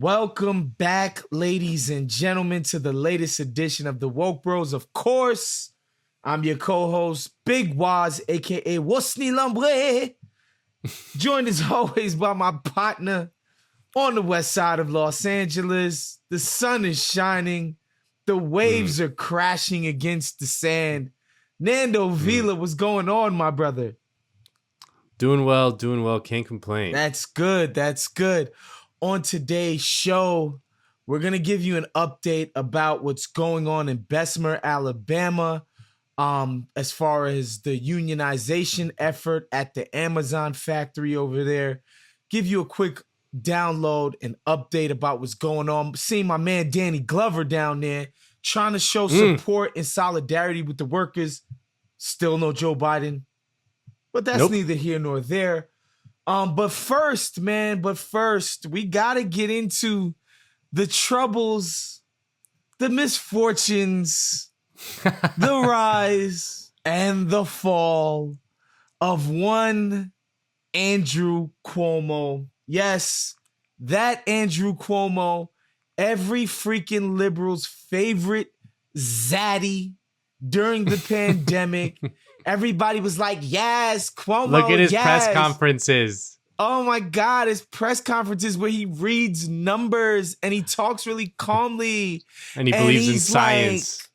Welcome back, ladies and gentlemen, to the latest edition of the Woke Bros. Of course, I'm your co-host, Big Waz, aka Wosni Lambre. Joined as always by my partner on the west side of Los Angeles. The sun is shining. The waves are crashing against the sand. Nando Vila, what's going on, my brother? Doing well. Can't complain. That's good. On today's show, we're going to give you an update about what's going on in Bessemer, Alabama, as far as the unionization effort at the Amazon factory over there. Give you a quick download and update about what's going on. Seeing my man Danny Glover down there trying to show support and solidarity with the workers. Still no Joe Biden, but that's neither here nor there. But first, we gotta get into the troubles, the misfortunes, the rise and the fall of one Andrew Cuomo. Yes, that Andrew Cuomo, every freaking liberal's favorite zaddy during the pandemic. Everybody was like, yes, Cuomo, look at his press conferences. Oh my God, his press conferences where he reads numbers and he talks really calmly. And he believes in science.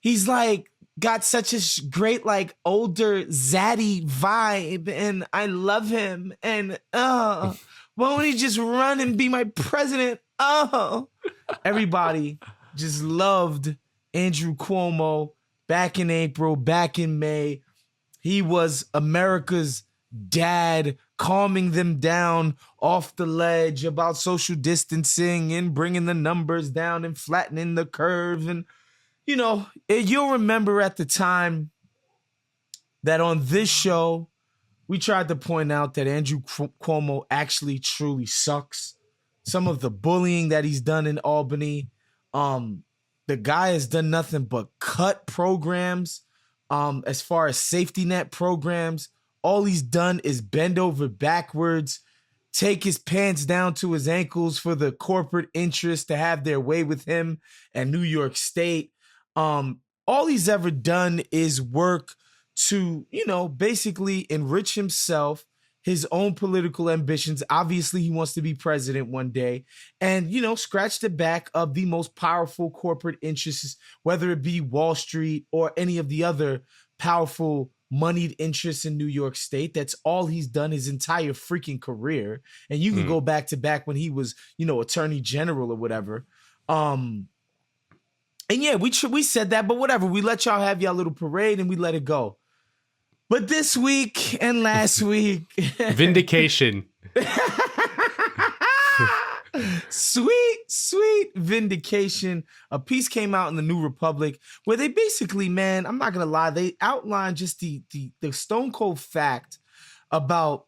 He's like, got such a great, like, older, zaddy vibe. And I love him. And, why don't he just run and be my president? Everybody just loved Andrew Cuomo. Back in April, back in May, he was America's dad, calming them down off the ledge about social distancing and bringing the numbers down and flattening the curve. And, you know, you'll remember at the time that on this show, we tried to point out that Andrew Cuomo actually truly sucks. Some of the bullying that he's done in Albany, the guy has done nothing but cut programs as far as safety net programs. All he's done is bend over backwards, take his pants down to his ankles for the corporate interests to have their way with him and New York State. All he's ever done is work to, basically enrich himself, his own political ambitions. Obviously, he wants to be president one day and, scratch the back of the most powerful corporate interests, whether it be Wall Street or any of the other powerful moneyed interests in New York State. That's all he's done his entire freaking career. And you can go back to back when he was, attorney general or whatever. And yeah, we said that, but whatever. We let y'all have y'all little parade and we let it go. But this week and last week... Vindication. Sweet vindication. A piece came out in the New Republic where they basically, man, I'm not going to lie, they outlined just the stone cold fact about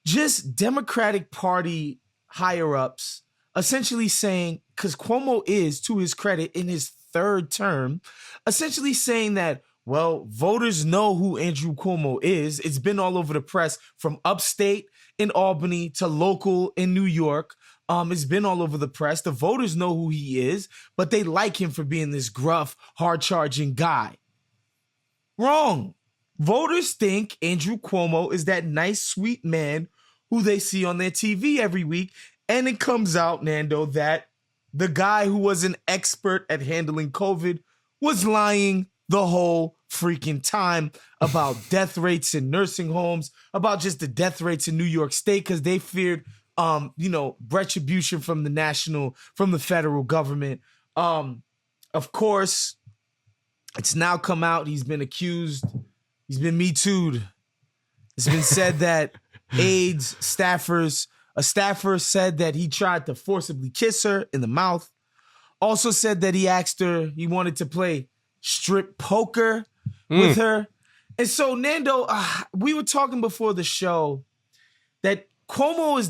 just Democratic Party higher-ups essentially saying, because Cuomo is, to his credit, in his third term, essentially saying that, well, voters know who Andrew Cuomo is. It's been all over the press from upstate in Albany to local in New York. It's been all over the press. The voters know who he is, but they like him for being this gruff, hard-charging guy. Wrong. Voters think Andrew Cuomo is that nice, sweet man who they see on their TV every week. And it comes out, Nando, that the guy who was an expert at handling COVID was lying the whole freaking time about death rates in nursing homes, about just the death rates in New York State, because they feared, retribution from the federal government. Of course, it's now come out. He's been accused. He's been Me Too'd. It's been said that a staffer said that he tried to forcibly kiss her in the mouth. Also said that he wanted to play strip poker with her. And so, Nando, we were talking before the show that Cuomo is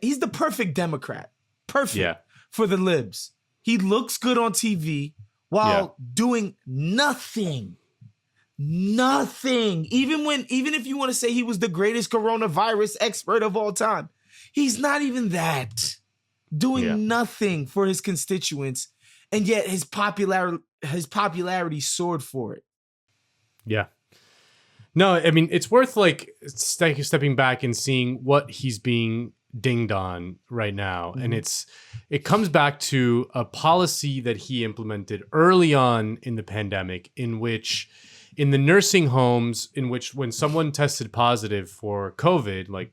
he's the perfect Democrat. Perfect for the libs. He looks good on TV while doing nothing. Nothing. Even if you want to say he was the greatest coronavirus expert of all time, he's not even that. Yeah. doing nothing for his constituents, and yet his popularity soared for it. Yeah. No, I mean, it's worth like stepping back and seeing what he's being dinged on right now. And it comes back to a policy that he implemented early on in the pandemic, in which in the nursing homes, in which when someone tested positive for COVID, like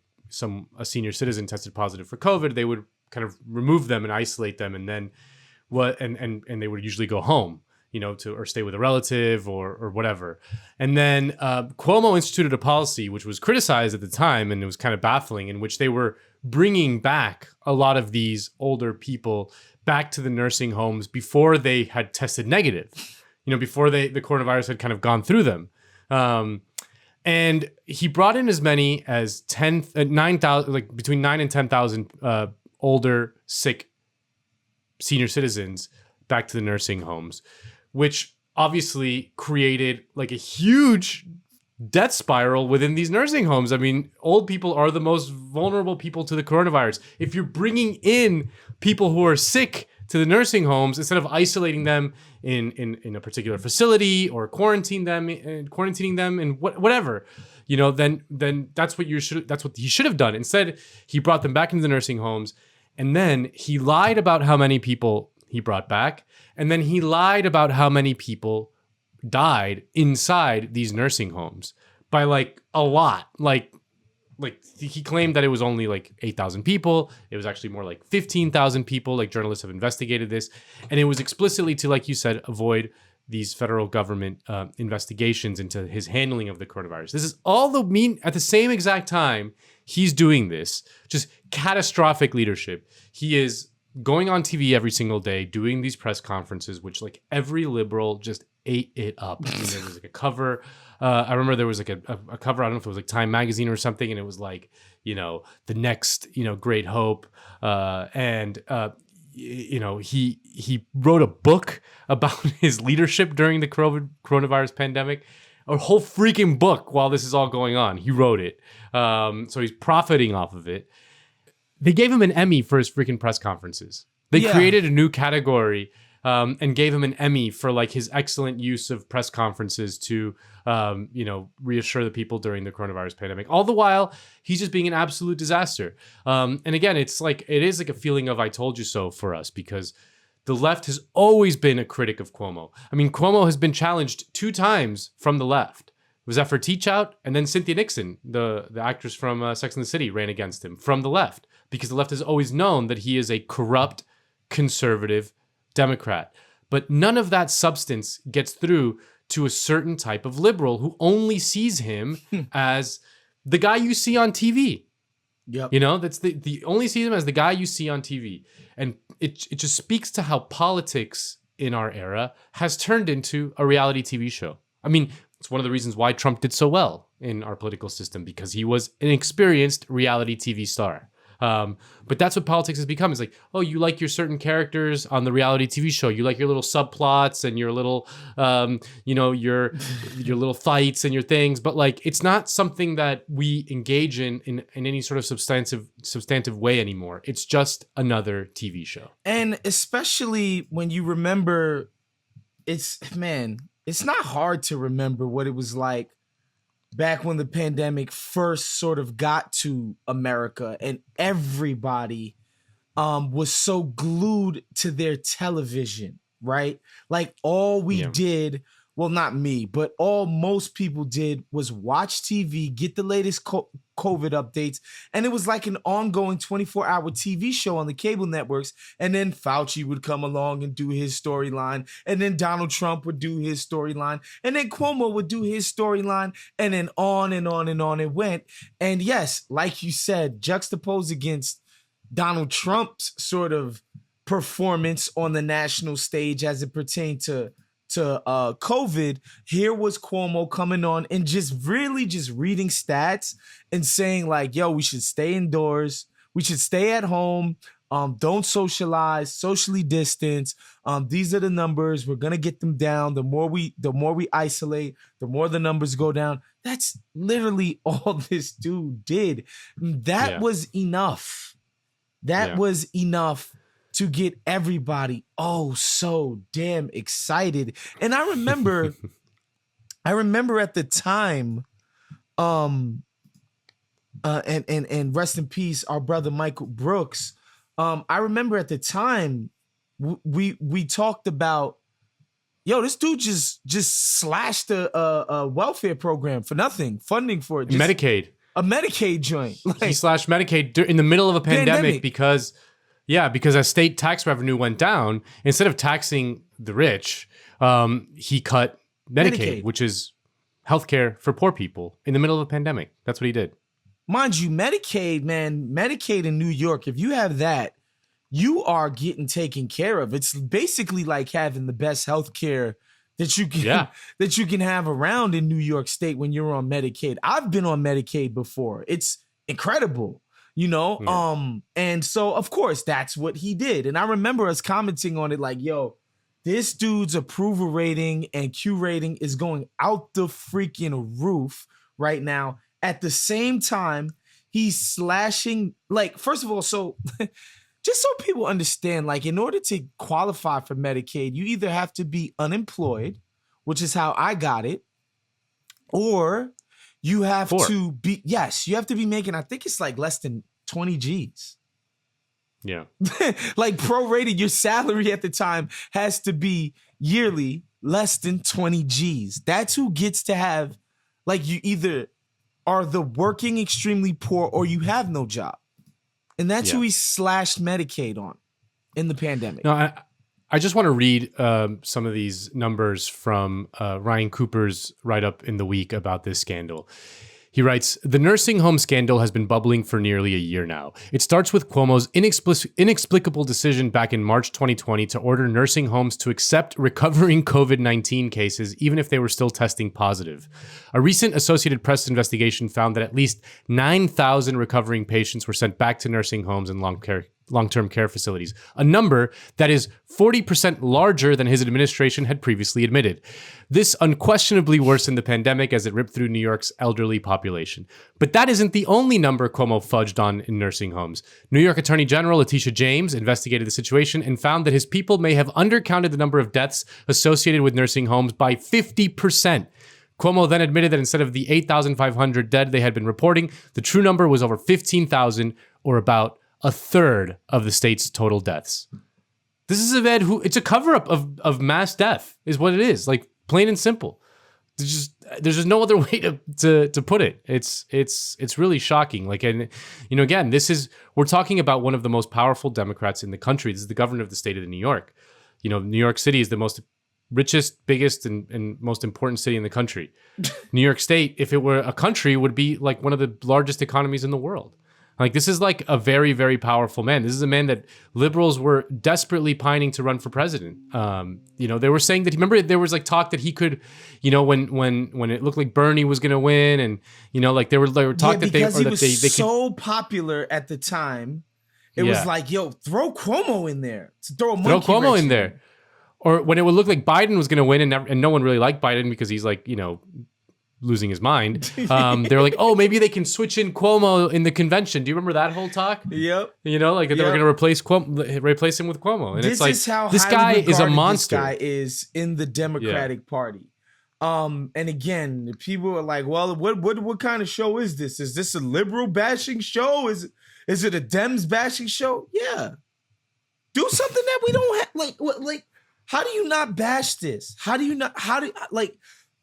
a senior citizen tested positive for COVID, they would kind of remove them and isolate them, and then and they would usually go home, or stay with a relative or whatever. And then Cuomo instituted a policy which was criticized at the time, and it was kind of baffling, in which they were bringing back a lot of these older people back to the nursing homes before they had tested negative, before the coronavirus had kind of gone through them. And he brought in as many as 9,000, like between 9 and 10,000 older, sick senior citizens back to the nursing homes, which obviously created like a huge death spiral within these nursing homes. I mean, old people are the most vulnerable people to the coronavirus. If you're bringing in people who are sick to the nursing homes, instead of isolating them in a particular facility or quarantining them and whatever, then that's what he should have done. Instead, he brought them back into the nursing homes, and then he lied about how many people he brought back, and then he lied about how many people died inside these nursing homes by like a lot. Like he claimed that it was only like 8,000 people. It was actually more like 15,000 people. Like, journalists have investigated this, and it was explicitly to, like you said, avoid these federal government investigations into his handling of the coronavirus. This is all at the same exact time he's doing this, just catastrophic leadership. He is going on TV every single day, doing these press conferences, which like every liberal just ate it up. I mean, there was like a cover. I remember there was like a cover. I don't know if it was like Time Magazine or something, and it was like, the next, great hope. He wrote a book about his leadership during the coronavirus pandemic. A whole freaking book while this is all going on. He wrote it. So he's profiting off of it. They gave him an Emmy for his freaking press conferences. They created a new category and gave him an Emmy for like his excellent use of press conferences to, reassure the people during the coronavirus pandemic. All the while, he's just being an absolute disaster. And again, it is like a feeling of "I told you so" for us, because the left has always been a critic of Cuomo. I mean, Cuomo has been challenged 2 times from the left. Was that for Teach Out? And then Cynthia Nixon, the actress from Sex and the City, ran against him from the left, because the left has always known that he is a corrupt, conservative Democrat. But none of that substance gets through to a certain type of liberal who only sees him as the guy you see on TV. Yep. That's the only sees him as the guy you see on TV. And it just speaks to how politics in our era has turned into a reality TV show. I mean, it's one of the reasons why Trump did so well in our political system, because he was an experienced reality TV star. But that's what politics has become. It's like, oh, you like your certain characters on the reality TV show. You like your little subplots and your little, your little fights and your things. But like, it's not something that we engage in any sort of substantive way anymore. It's just another TV show. And especially when you remember, it's not hard to remember what it was like back when the pandemic first sort of got to America, and everybody was so glued to their television, right? Like, all we did, well, not me, but most people did was watch TV, get the latest COVID updates, and it was like an ongoing 24-hour TV show on the cable networks. And then Fauci would come along and do his storyline, and then Donald Trump would do his storyline, and then Cuomo would do his storyline, and then on and on and on it went. And yes, like you said, juxtaposed against Donald Trump's sort of performance on the national stage as it pertained to COVID, here was Cuomo coming on and just reading stats and saying like, yo, we should stay indoors, we should stay at home, don't socialize, socially distance. These are the numbers, we're gonna get them down. The more we isolate, the more the numbers go down. That's literally all this dude did. That was enough. That Yeah. was enough to get everybody so damn excited. And I remember at the time, um, and rest in peace, our brother Michael Brooks. I remember at the time we talked about, yo, this dude just slashed a welfare program for nothing, funding for it, just Medicaid. a Medicaid joint. He Like, slashed Medicaid in the middle of a pandemic, because as state tax revenue went down, instead of taxing the rich, he cut Medicaid, which is healthcare for poor people in the middle of a pandemic. That's what he did. mind you, Medicaid, man, Medicaid in New York, if you have that, you are getting taken care of. It's basically like having the best healthcare that you can that you can have around in New York State when you're on Medicaid. I've been on Medicaid before. It's incredible, you know? Yeah. And so of course that's what he did. And I remember us commenting on it like, yo, this dude's approval rating and Q rating is going out the freaking roof right now. At the same time, he's slashing, like, first of all, so just so people understand, like, in order to qualify for Medicaid, you either have to be unemployed, which is how I got it, or you have to be, you have to be making, I think it's like less than 20 G's. Yeah. Like, prorated, your salary at the time has to be yearly less than 20 G's. That's who gets to have, like, you either are the working extremely poor or you have no job. And that's who he slashed Medicaid on in the pandemic. No, I just want to read some of these numbers from Ryan Cooper's write-up in The Week about this scandal. He writes, the nursing home scandal has been bubbling for nearly a year now. It starts with Cuomo's inexplicable decision back in March 2020 to order nursing homes to accept recovering COVID-19 cases, even if they were still testing positive. A recent Associated Press investigation found that at least 9,000 recovering patients were sent back to nursing homes and long-term care facilities, a number that is 40% larger than his administration had previously admitted. This unquestionably worsened the pandemic as it ripped through New York's elderly population. But that isn't the only number Cuomo fudged on in nursing homes. New York Attorney General Letitia James investigated the situation and found that his people may have undercounted the number of deaths associated with nursing homes by 50%. Cuomo then admitted that instead of the 8,500 dead they had been reporting, the true number was over 15,000, or about a third of the state's total deaths. This is a man who, it's a cover-up of mass death, is what it is. Like, plain and simple. There's just no other way to put it. It's really shocking. Like, and you know, again, we're talking about one of the most powerful Democrats in the country. This is the governor of the state of New York. You know, New York City is the most richest, biggest, and most important city in the country. New York State, if it were a country, would be like one of the largest economies in the world. Like, this is like a very, very powerful man. This is a man that liberals were desperately pining to run for president. You know, they were saying that, remember, there was like talk that he could, you know, when it looked like Bernie was going to win, and you know, like they were talk that they, or he that was they so popular at the time. It was like, yo, throw Cuomo in there. Throw Cuomo in there. Or when it would look like Biden was going to win, and no one really liked Biden because he's like, you know, losing his mind. They were like, oh, maybe they can switch in Cuomo in the convention. Do you remember that whole talk? Yep. You know, like they were going to replace him with Cuomo. And this it's like, is how this guy is a monster. This guy is in the Democratic Party. And again, people are like, well, what kind of show is this? Is this a liberal bashing show? Is it a Dems bashing show? Yeah. Do something that we don't have. Like, how do you not bash this?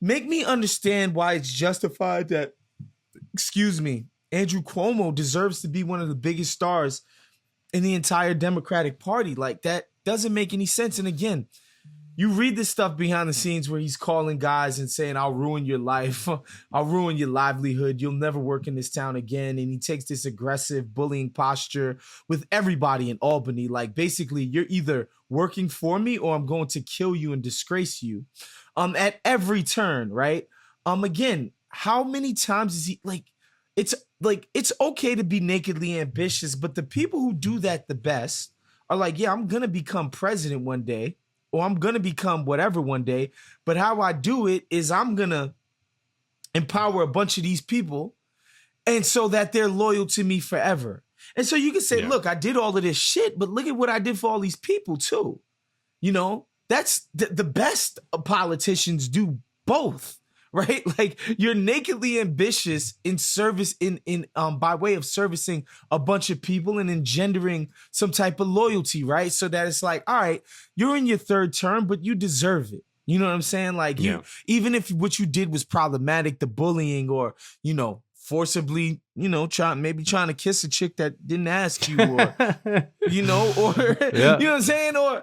Make me understand why it's justified that, Andrew Cuomo deserves to be one of the biggest stars in the entire Democratic Party. Like, that doesn't make any sense. And again, you read this stuff behind the scenes where he's calling guys and saying, I'll ruin your life. I'll ruin your livelihood. You'll never work in this town again. And he takes this aggressive bullying posture with everybody in Albany. Like, basically, you're either working for me or I'm going to kill you and disgrace you. At every turn, right? Again, how many times is he it's okay to be nakedly ambitious, but the people who do that the best are like, yeah, I'm gonna become president one day, or I'm gonna become whatever one day, but how I do it is I'm gonna empower a bunch of these people, and so that they're loyal to me forever. And so you can say, Yeah. look, I did all of this shit, but look at what I did for all these people too. You know, that's the best politicians do both, right? Like you're nakedly ambitious in service in by way of servicing a bunch of people and engendering some type of loyalty, right? So that it's like, all right, you're in your third term, but you deserve it. You know what I'm saying? Like you, even if what you did was problematic, the bullying or, you know, forcibly, you know, trying to kiss a chick that didn't ask you, or you know, or you know what I'm saying, or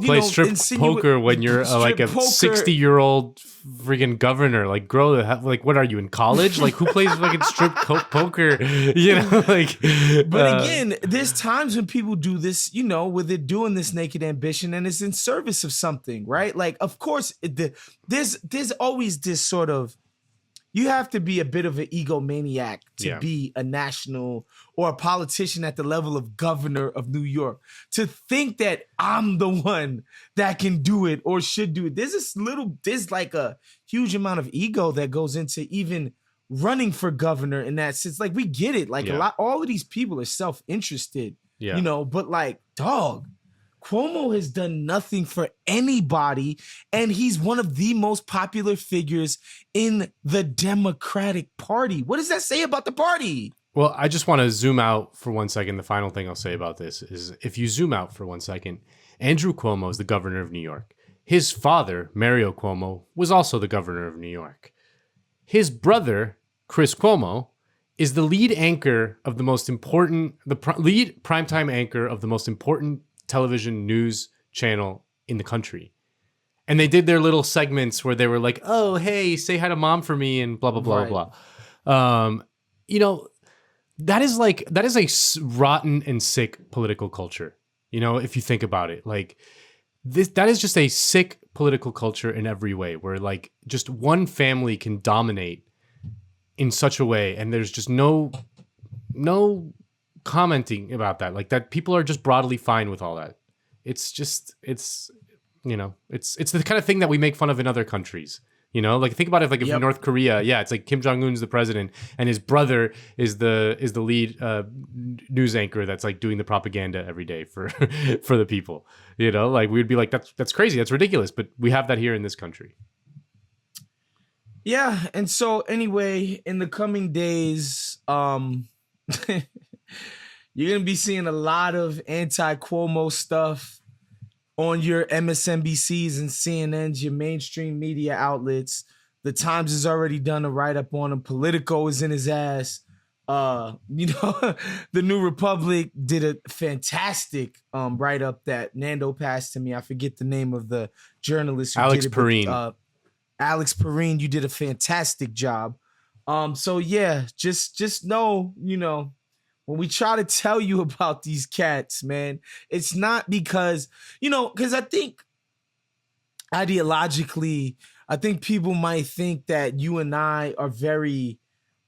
play you know, strip poker when you're like a 60-year-old freaking governor. Like, grow the hell, like, what are you in college? Like, who plays fucking strip poker? You know, like. But again, there's times when people do this, you know, where they're doing this naked ambition and it's in service of something, right? Like, of course, there's always this sort of. You have to be a bit of an egomaniac to be a national or a politician at the level of governor of New York, to think that I'm the one that can do it or should do it. There's like a huge amount of ego that goes into even running for governor in that sense. Like, we get it. Like all of these people are self-interested, you know, but like, dog, Cuomo has done nothing for anybody, and he's one of the most popular figures in the Democratic Party. What does that say about the party? Well, I just want to zoom out for 1 second. The final thing I'll say about this is, if you zoom out for 1 second, Andrew Cuomo is the governor of New York. His father, Mario Cuomo, was also the governor of New York. His brother, Chris Cuomo, is the lead anchor of the most important, lead primetime anchor of the most important television news channel in the country. And they did their little segments where they were like, oh, hey, say hi to mom for me and blah, blah, blah, blah. You know, that is a rotten and sick political culture. You know, if you think about it, like that is just a sick political culture in every way, where like just one family can dominate in such a way. And there's just no commenting about that, like that people are just broadly fine with all that. It's you know, it's the kind of thing that we make fun of in other countries, you know, like think about it, like if North Korea, it's like Kim Jong-un's the president and his brother is the lead news anchor that's like doing the propaganda every day for for the people, you know, like we'd be like, that's crazy, that's ridiculous, but we have that here in this country. Yeah. And so anyway, in the coming days, you're going to be seeing a lot of anti-Cuomo stuff on your MSNBCs and CNNs, your mainstream media outlets. The Times has already done a write-up on him. Politico is in his ass. You know, the New Republic did a fantastic write-up that Nando passed to me. I forget the name of the journalist who Alex did it. Perrine. Alex Perrine, you did a fantastic job. So yeah, just know, you know, when we try to tell you about these cats, man, it's not because, you know, because I think ideologically, I think people might think that you and I are very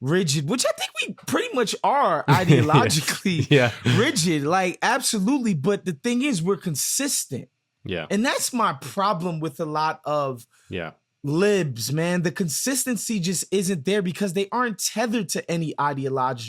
rigid, which I think we pretty much are ideologically rigid, like absolutely. But the thing is, we're consistent. Yeah. And that's my problem with a lot of libs, man. The consistency just isn't there because they aren't tethered to any ideological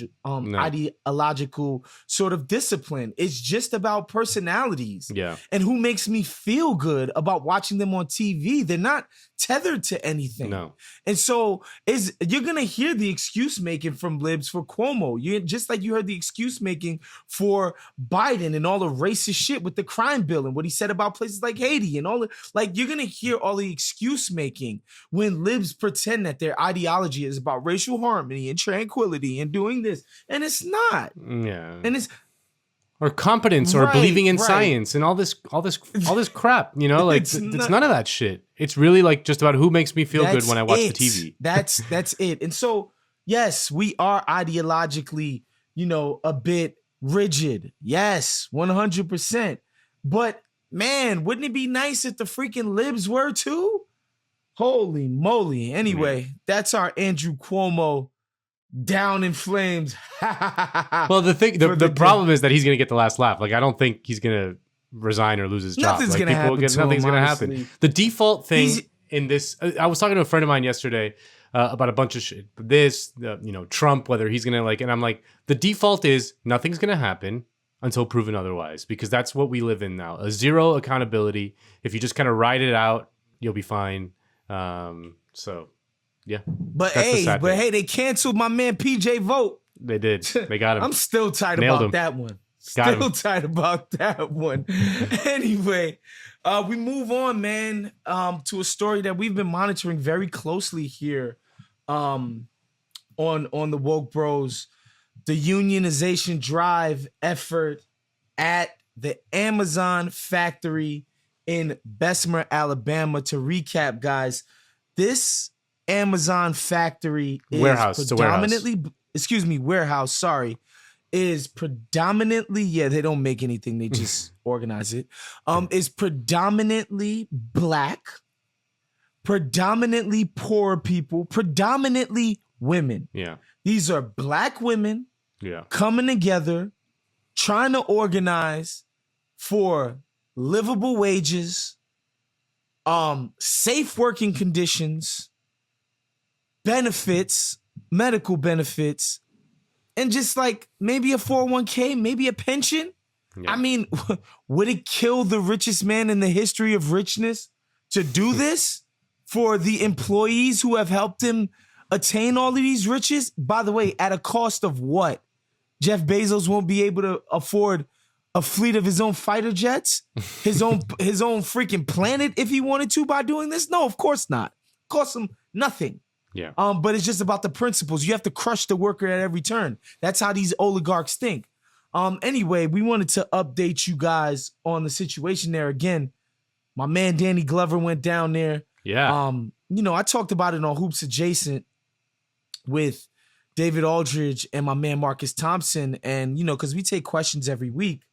sort of discipline. It's just about personalities and who makes me feel good about watching them on TV. They're not tethered to anything. No. And so you're going to hear the excuse making from libs for Cuomo. You just like you heard the excuse making for Biden and all the racist shit with the crime bill and what he said about places like Haiti and all the, like, you're going to hear all the excuse making when libs pretend that their ideology is about racial harmony and tranquility and doing this. And it's not. Yeah. And it's, or competence or believing in science and all this crap, you know, like it's none of that shit. It's really like just about who makes me feel good when I watch the TV. That's it. And so, yes, we are ideologically, you know, a bit rigid. Yes, 100%. But man, wouldn't it be nice if the freaking libs were too? Holy moly. Anyway, that's our Andrew Cuomo down in flames. Well, the problem is that he's going to get the last laugh. Like, I don't think he's going to resign or lose his job. Nothing's going to happen. Nothing's going to happen. The default thing in this, I was talking to a friend of mine yesterday about a bunch of shit. This, Trump, whether he's gonna like, and I'm like, the default is nothing's gonna happen until proven otherwise, because that's what we live in now. A zero accountability. If you just kind of ride it out, you'll be fine. So, yeah. But hey, they canceled my man PJ Vogt. They did. They got him. I'm still tight Nailed about him. that one. Got Still him. tight about that one. Anyway, we move on, man, to a story that we've been monitoring very closely here on the Woke Bros. The unionization drive effort at the Amazon factory in Bessemer, Alabama. To recap, guys, this Amazon factory is warehouse, sorry, is predominantly, they don't make anything, they just organize it, is predominantly Black, predominantly poor people, predominantly women. Yeah. These are Black women Yeah. coming together, trying to organize for livable wages, safe working conditions, benefits, medical benefits, and just like maybe a 401k, maybe a pension. Yeah. I mean, would it kill the richest man in the history of richness to do this for the employees who have helped him attain all of these riches? By the way, at a cost of what? Jeff Bezos won't be able to afford a fleet of his own fighter jets, his own freaking planet if he wanted to by doing this? No, of course not. Cost him nothing. Yeah. But it's just about the principles. You have to crush the worker at every turn. That's how these oligarchs think. Anyway, we wanted to update you guys on the situation there. Again, my man Danny Glover went down there. Yeah. I talked about it on Hoops Adjacent with David Aldridge and my man Marcus Thompson. And, because we take questions every week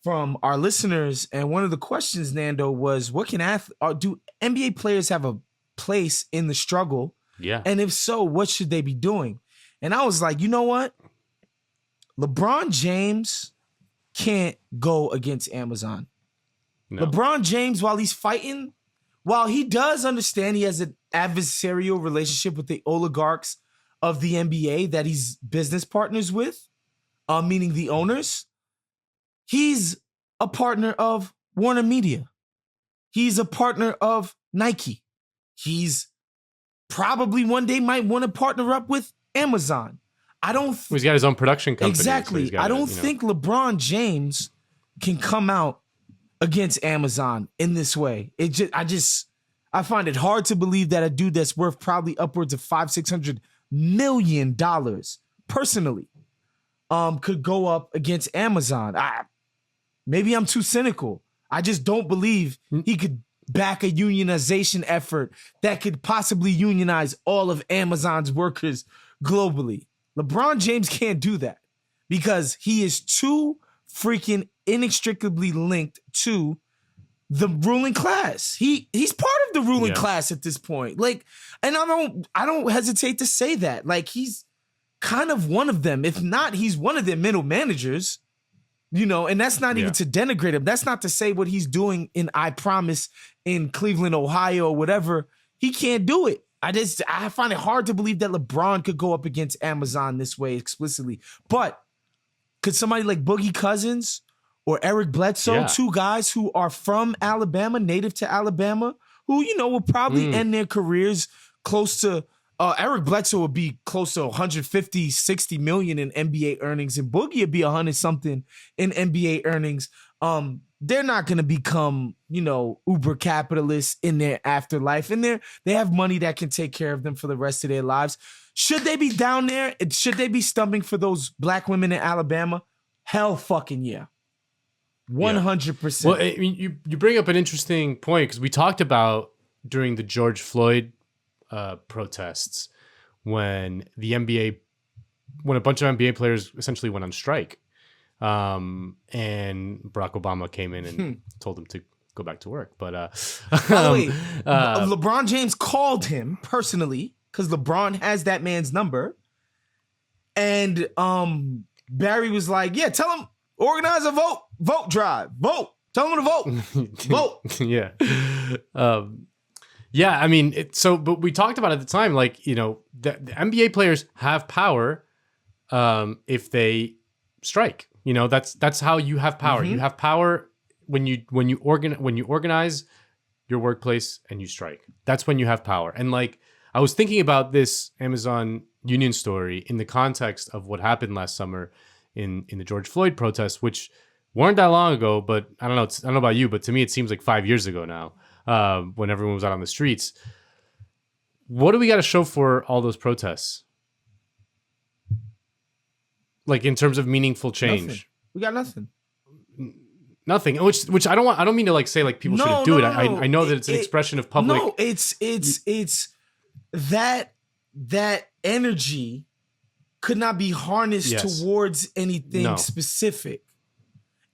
from our listeners. And one of the questions, Nando, was what can do NBA players have a place in the struggle? Yeah. And if so, what should they be doing? And I was like, you know what? LeBron James can't go against Amazon. No. LeBron James, while he's fighting, while he does understand he has an adversarial relationship with the oligarchs of the NBA that he's business partners with, meaning the owners, he's a partner of Warner Media. He's a partner of Nike. He's probably one day might want to partner up with Amazon. He's got his own production company. Exactly. So I don't think LeBron James can come out against Amazon in this way. I find it hard to believe that a dude that's worth probably upwards of $500-600 million personally could go up against Amazon. Maybe I'm too cynical. I just don't believe he could back a unionization effort that could possibly unionize all of Amazon's workers globally. LeBron James can't do that because he is too freaking inextricably linked to the ruling class. He's part of the ruling class at this point. Like, and I don't hesitate to say that. Like, he's kind of one of them. If not, he's one of their middle managers. And that's not even to denigrate him. That's not to say what he's doing in I Promise in Cleveland, Ohio, or whatever. He can't do it. I find it hard to believe that LeBron could go up against Amazon this way explicitly. But could somebody like Boogie Cousins or Eric Bledsoe, two guys who are from Alabama, native to Alabama, who, will probably end their careers close to Eric Bledsoe would be close to 150-60 million in NBA earnings, and Boogie would be 100 something in NBA earnings. They're not going to become, uber capitalists in their afterlife, and they have money that can take care of them for the rest of their lives. Should they be down there? Should they be stumping for those Black women in Alabama? Hell fucking yeah. 100%. Well, I mean, you bring up an interesting point because we talked about during the George Floyd protests when a bunch of NBA players essentially went on strike, and Barack Obama came in and told them to go back to work. But LeBron James called him personally because LeBron has that man's number, and Barry was like, "Yeah, tell him organize a vote drive, vote. Tell him to vote, vote." Yeah. Yeah, I mean, but we talked about at the time, like, you know, the NBA players have power if they strike. You know, that's how you have power. You have power when you organize your workplace and you strike. That's when you have power. And like, I was thinking about this Amazon union story in the context of what happened last summer in the George Floyd protests, which weren't that long ago, but I don't know. I don't know about you, but to me, it seems like 5 years ago now, when everyone was out on the streets. What do we got to show for all those protests? Like in terms of meaningful change? Nothing. We got nothing. Nothing. Which I don't want. I don't mean to like say like people shouldn't do it. I know that it's an expression of public. No, it's that energy could not be harnessed towards anything specific.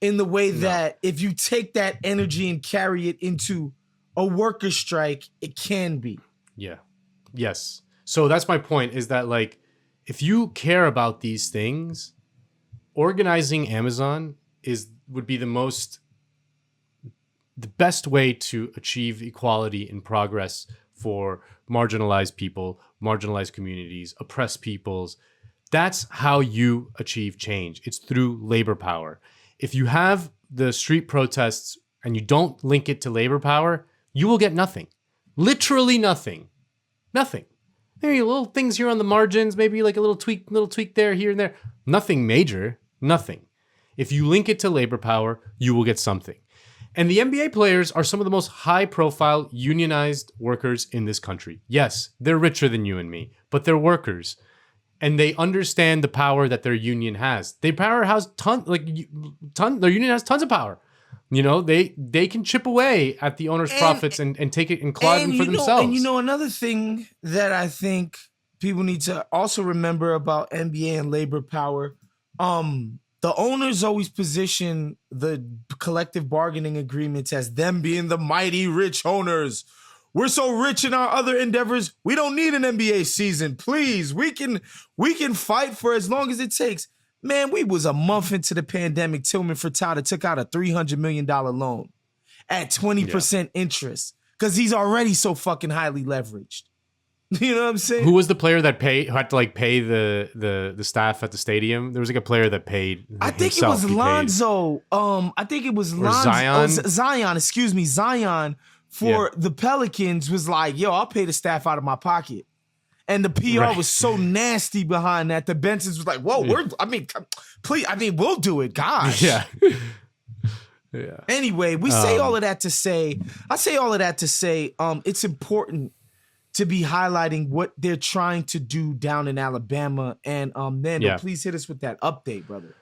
In the way that if you take that energy and carry it into a worker strike, it can be. Yeah. Yes. So that's my point, is that like, if you care about these things, organizing Amazon would be the best way to achieve equality and progress for marginalized people, marginalized communities, oppressed peoples. That's how you achieve change. It's through labor power. If you have the street protests and you don't link it to labor power, you will get nothing. Literally nothing. Nothing. Maybe little things here on the margins, maybe like a little tweak there, here and there. Nothing major. Nothing. If you link it to labor power, you will get something. And the NBA players are some of the most high-profile unionized workers in this country. Yes, they're richer than you and me, but they're workers. And they understand the power that their union has. Their union has tons of power. You know, they can chip away at the owner's profits and take it and claw them for themselves. And you know, another thing that I think people need to also remember about NBA and labor power, the owners always position the collective bargaining agreements as them being the mighty rich owners. We're so rich in our other endeavors, we don't need an NBA season. Please, we can fight for as long as it takes. Man, we was a month into the pandemic. Tillman Furtada took out a $300 million loan at 20% interest because he's already so fucking highly leveraged. You know what I'm saying? Who was the player that had to like pay the staff at the stadium? There was like a player that paid. I think it was Lonzo. I think it was Lonzo. Zion. Excuse me, Zion. For the Pelicans was like, yo, I'll pay the staff out of my pocket. And the PR was so nasty behind that. The Bensons was like, whoa, please, we'll do it. Gosh. Yeah. Anyway, I say all of that to say, it's important to be highlighting what they're trying to do down in Alabama. And Nando, please hit us with that update, brother.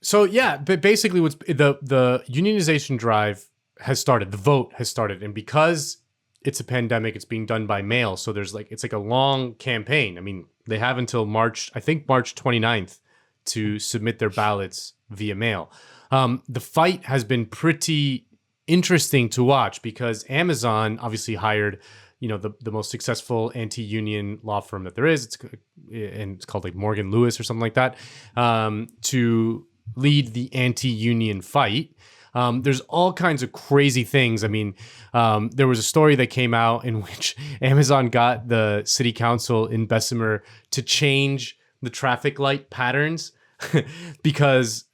So but basically what's the unionization drive has started. The vote has started. And because it's a pandemic, it's being done by mail. So it's like a long campaign. I mean, they have until March 29th to submit their ballots via mail. The fight has been pretty interesting to watch because Amazon obviously hired, you know, the most successful anti-union law firm that there is. It's called like Morgan Lewis or something like that, to lead the anti-union fight. There's all kinds of crazy things. I mean, there was a story that came out in which Amazon got the city council in Bessemer to change the traffic light patterns because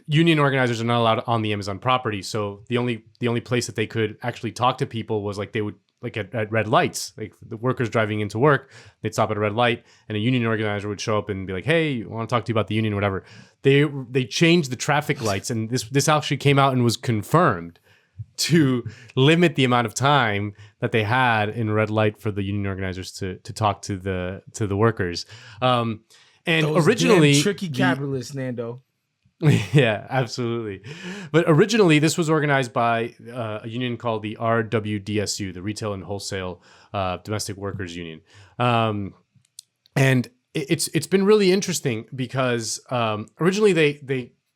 union organizers are not allowed on the Amazon property. So the only place that they could actually talk to people was like they would like at red lights, like the workers driving into work, they'd stop at a red light and a union organizer would show up and be like, hey, I want to talk to you about the union or whatever. They changed the traffic lights, and this actually came out and was confirmed to limit the amount of time that they had in red light for the union organizers to talk to the workers. And those originally damn tricky capitalists, Nando. Yeah, absolutely. But originally, this was organized by a union called the RWDSU, the Retail and Wholesale Domestic Workers Union. And it's been really interesting because originally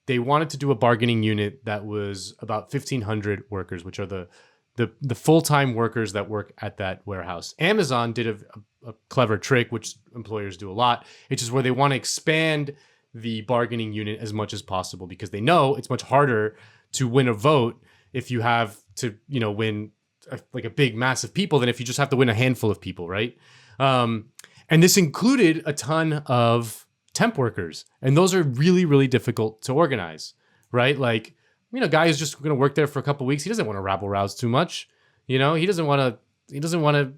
they wanted to do a bargaining unit that was about 1,500 workers, which are the full-time workers that work at that warehouse. Amazon did a clever trick, which employers do a lot, which is where they want to expand the bargaining unit as much as possible because they know it's much harder to win a vote if you have to, you know, win like a big mass of people than if you just have to win a handful of people, right? And this included a ton of temp workers, and those are really, really difficult to organize, right? Like, a guy who's just going to work there for a couple of weeks, he doesn't want to rabble rouse too much, he doesn't want to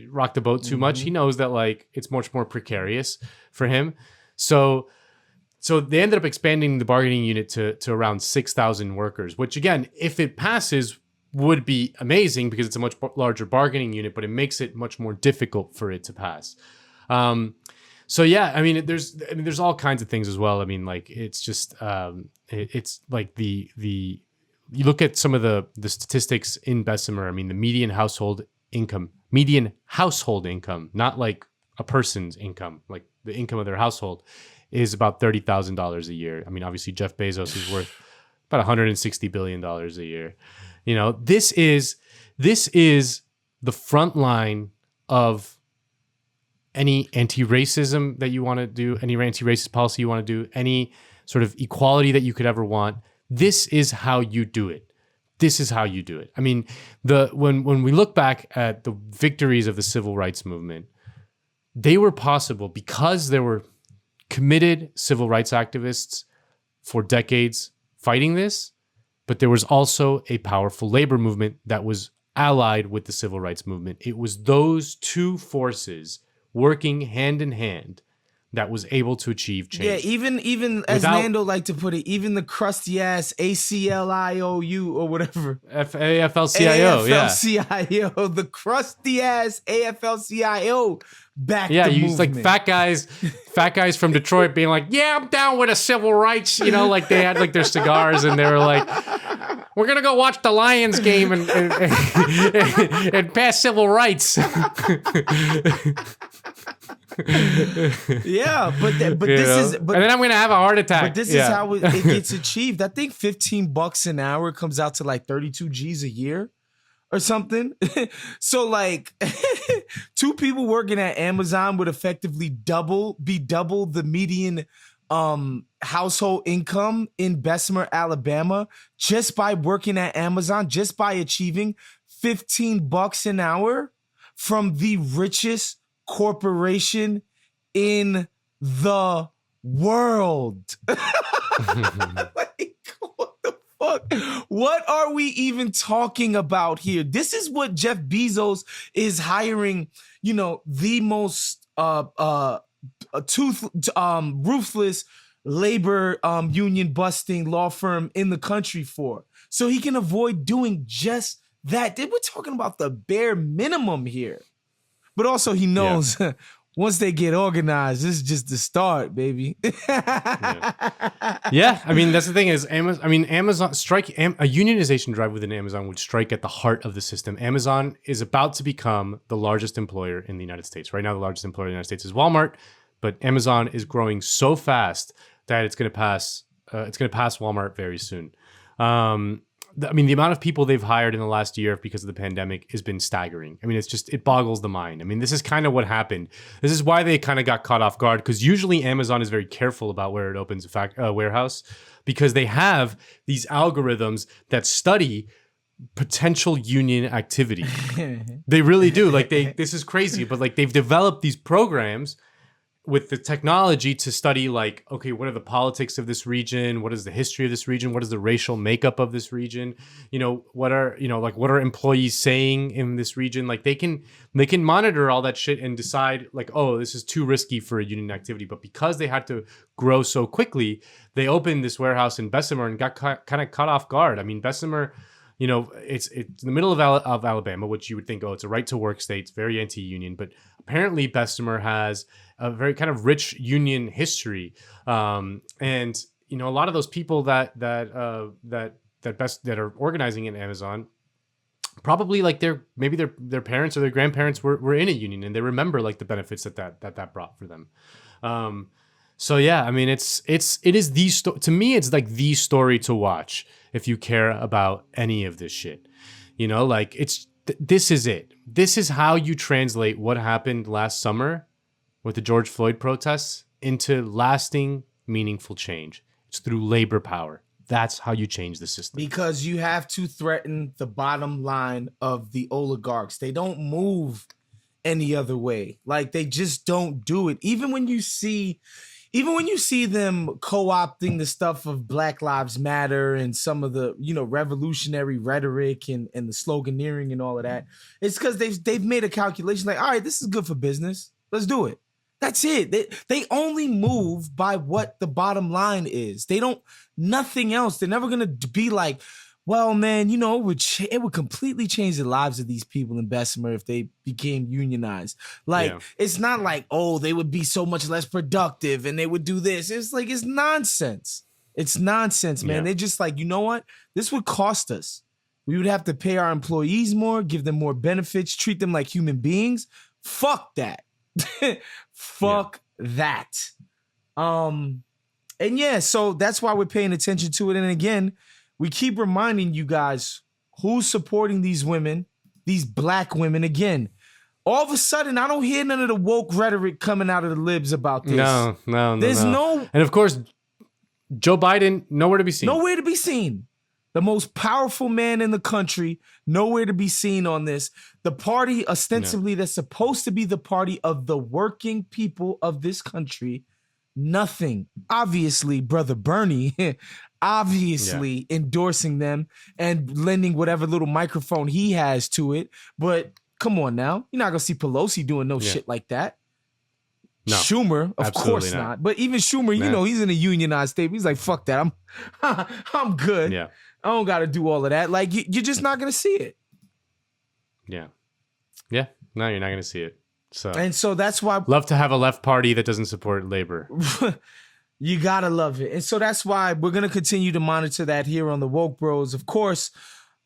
rock the boat too much. He knows that like it's much more precarious for him, so they ended up expanding the bargaining unit to around 6,000 workers, which again, if it passes, would be amazing because it's a much larger bargaining unit, but it makes it much more difficult for it to pass. So yeah, I mean, there's all kinds of things as well. I mean, like it's just it's like the you look at some of the statistics in Bessemer. I mean, the median household income, not like a person's income, like the income of their household, is about $30,000 a year. I mean, obviously Jeff Bezos is worth about $160 billion a year. This is the front line of any anti-racism that you want to do, any anti-racist policy you want to do, any sort of equality that you could ever want. This is how you do it. I mean, when we look back at the victories of the civil rights movement, they were possible because there were committed civil rights activists for decades fighting this, but there was also a powerful labor movement that was allied with the civil rights movement. It was those two forces working hand in hand that was able to achieve change. Yeah, even as Nando liked to put it, even the crusty ass ACLIOU or whatever. AFL-CIO, AFL-CIO, the crusty ass AFL-CIO back the movement. You use like fat guys from Detroit being like, yeah, I'm down with a civil rights, like they had like their cigars and they were like, we're gonna go watch the Lions game and pass civil rights. Yeah, but this is, and then I'm gonna have a heart attack. But this is how it gets achieved. I think $15 an hour comes out to like 32 G's a year or something. So like, two people working at Amazon would effectively be double the median household income in Bessemer, Alabama, just by working at Amazon, just by achieving $15 an hour from the richest corporation in the world. Like, what the fuck? What are we even talking about here? This is what Jeff Bezos is hiring, the most ruthless labor union busting law firm in the country for. So he can avoid doing just that. We're talking about the bare minimum here. But also he knows once they get organized, this is just the start, baby. Yeah, I mean, that's the thing is, Amazon strike a unionization drive within Amazon would strike at the heart of the system. Amazon is about to become the largest employer in the United States. Right now, the largest employer in the United States is Walmart, but Amazon is growing so fast that it's going to pass Walmart very soon. The amount of people they've hired in the last year because of the pandemic has been staggering. I mean, it boggles the mind. I mean, this is kind of what happened. This is why they kind of got caught off guard, because usually Amazon is very careful about where it opens a warehouse, because they have these algorithms that study potential union activity. They really do. Like this is crazy, but like they've developed these programs with the technology to study, like, okay, what are the politics of this region? What is the history of this region? What is the racial makeup of this region? What are employees saying in this region? Like they can monitor all that shit and decide like, oh, this is too risky for a union activity. But because they had to grow so quickly, they opened this warehouse in Bessemer and got kind of caught off guard. I mean, Bessemer, it's in the middle of Alabama, which you would think, oh, it's a right to work state. It's very anti-union, but apparently Bessemer has a very kind of rich union history. And a lot of those people that are organizing in Amazon, probably like their parents or their grandparents were in a union, and they remember like the benefits that brought for them. So yeah, I mean, it is to me, it's like the story to watch if you care about any of this shit. Like this is it. This is how you translate what happened last summer with the George Floyd protests into lasting, meaningful change. It's through labor power. That's how you change the system. Because you have to threaten the bottom line of the oligarchs. They don't move any other way. Like, they just don't do it. Even when you see them co-opting the stuff of Black Lives Matter and some of the, revolutionary rhetoric and the sloganeering and all of that, it's because they've made a calculation like, all right, this is good for business. Let's do it. That's it. They only move by what the bottom line is. They don't, nothing else. They're never going to be like, well, man, it would completely change the lives of these people in Bessemer if they became unionized. Like, It's not like, oh, they would be so much less productive and they would do this. It's like, it's nonsense. It's nonsense, man. Yeah. They're just like, you know what? This would cost us. We would have to pay our employees more, give them more benefits, treat them like human beings. Fuck that. Fuck that. And yeah, so that's why we're paying attention to it. And again, we keep reminding you guys who's supporting these women, these Black women. Again, all of a sudden, I don't hear none of the woke rhetoric coming out of the libs about this. No. There's no. And of course, Joe Biden, nowhere to be seen. Nowhere to be seen. The most powerful man in the country, nowhere to be seen on this. The party, ostensibly, that's supposed to be the party of the working people of this country, nothing. Obviously, Brother Bernie, endorsing them and lending whatever little microphone he has to it. But come on now. You're not going to see Pelosi doing no shit like that. No, Schumer, of course not. But even Schumer, he's in a unionized state. He's like, fuck that. I'm good. Yeah. I don't got to do all of that. Like, you're just not going to see it. Yeah. Yeah. No, you're not going to see it. So that's why. Love to have a left party that doesn't support labor. You got to love it. And so that's why we're going to continue to monitor that here on the Woke Bros. Of course,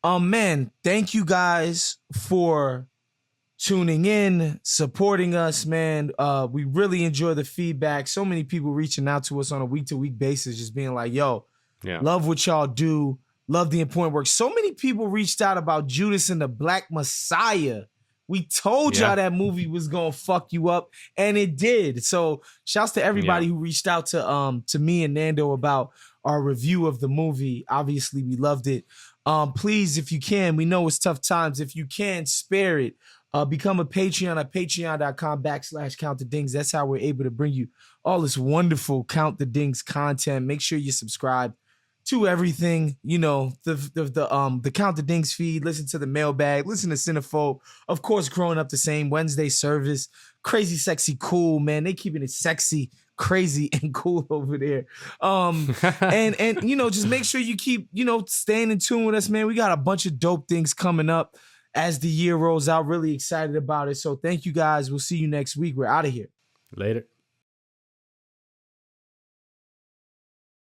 man, thank you guys for tuning in, supporting us, man. We really enjoy the feedback. So many people reaching out to us on a week-to-week basis, just being like, yo, love what y'all do. Love the important work. So many people reached out about Judas and the Black Messiah. We told y'all that movie was gonna fuck you up, and it did. So shouts to everybody who reached out to me and Nando about our review of the movie. Obviously, we loved it. Please, if you can, we know it's tough times. If you can, spare it. Become a Patreon at patreon.com/Count the Dings. That's how we're able to bring you all this wonderful Count the Dings content. Make sure you subscribe to everything, the Count the Dings feed, listen to the mailbag, listen to Cinephobe. Of course, growing up the same Wednesday service, crazy, sexy, cool, man. They keeping it sexy, crazy, and cool over there. And just make sure you keep, staying in tune with us, man. We got a bunch of dope things coming up as the year rolls out. Really excited about it. So thank you guys. We'll see you next week. We're out of here. Later.